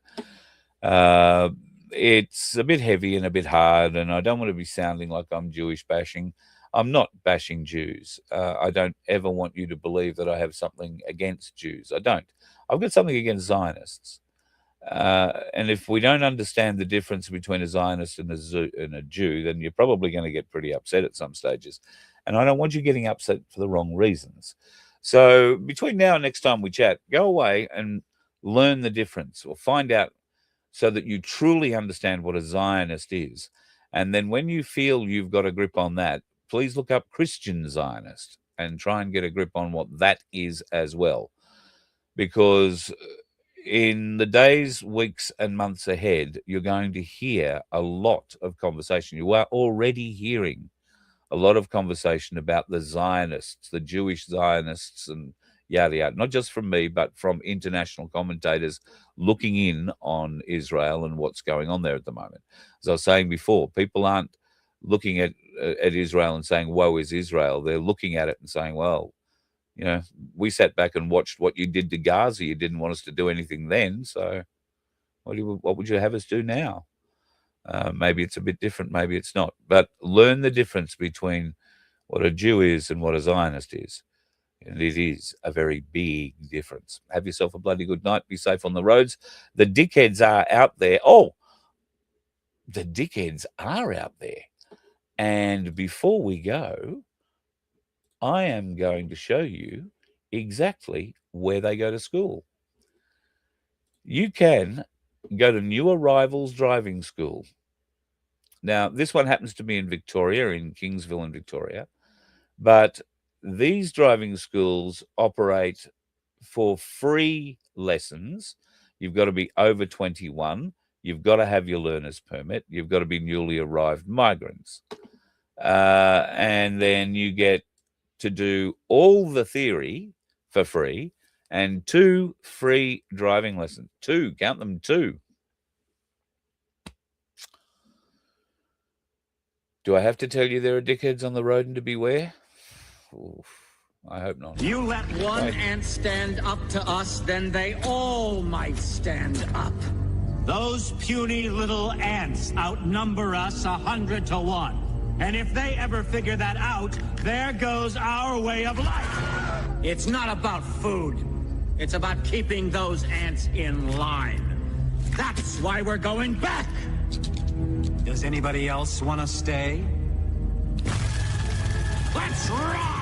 it's a bit heavy and a bit hard, and I don't want to be sounding like I'm Jewish bashing. I'm not bashing Jews. I don't ever want you to believe that I have something against Jews. I don't. I've got something against Zionists. And if we don't understand the difference between a Zionist and a Jew, then you're probably going to get pretty upset at some stages. And I don't want you getting upset for the wrong reasons. So between now and next time we chat, go away and learn the difference, or find out, so that you truly understand what a Zionist is And then when you feel you've got a grip on that, please look up Christian Zionist and try and get a grip on what that is as well. Because in the days, weeks, and months ahead, you're going to hear a lot of conversation. You are already hearing a lot of conversation about the Zionists, the Jewish Zionists, and yada, yada. Not just from me, but from international commentators looking in on Israel and what's going on there at the moment. As I was saying before, people aren't looking at Israel and saying, woe is Israel. They're looking at it and saying, well, you know, we sat back and watched what you did to Gaza. You didn't want us to do anything then. So what would you have us do now? Maybe it's a bit different. Maybe it's not. But learn the difference between what a Jew is and what a Zionist is. And it is a very big difference. Have yourself a bloody good night. Be safe on the roads. The dickheads are out there. Oh, the dickheads are out there. And before we go, I am going to show you exactly where they go to school. You can go to New Arrivals Driving School. Now, this one happens to be in Victoria, in Kingsville in Victoria. But these driving schools operate for free lessons. You've got to be over 21. You've got to have your learner's permit. You've got to be newly arrived migrants. And then you get to do all the theory for free and 2 free driving lessons. 2, count them, 2. Do I have to tell you there are dickheads on the road and to beware? Oof, I hope not. You let one ant stand up to us, then they all might stand up. Those puny little ants outnumber us 100 to 1. And if they ever figure that out, there goes our way of life. It's not about food. It's about keeping those ants in line. That's why we're going back. Does anybody else want to stay? Let's ride!